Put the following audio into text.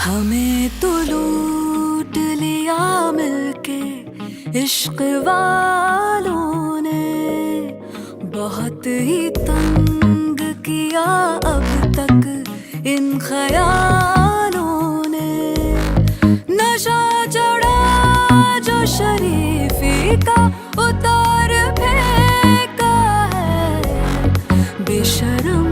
हमें तो लूट लिया मिलके इश्क वालों ने, बहुत ही तंग किया अब तक इन ख्यालों ने। नशा चढ़ा जो शरीफी का उतार फेंका है, बेशर्म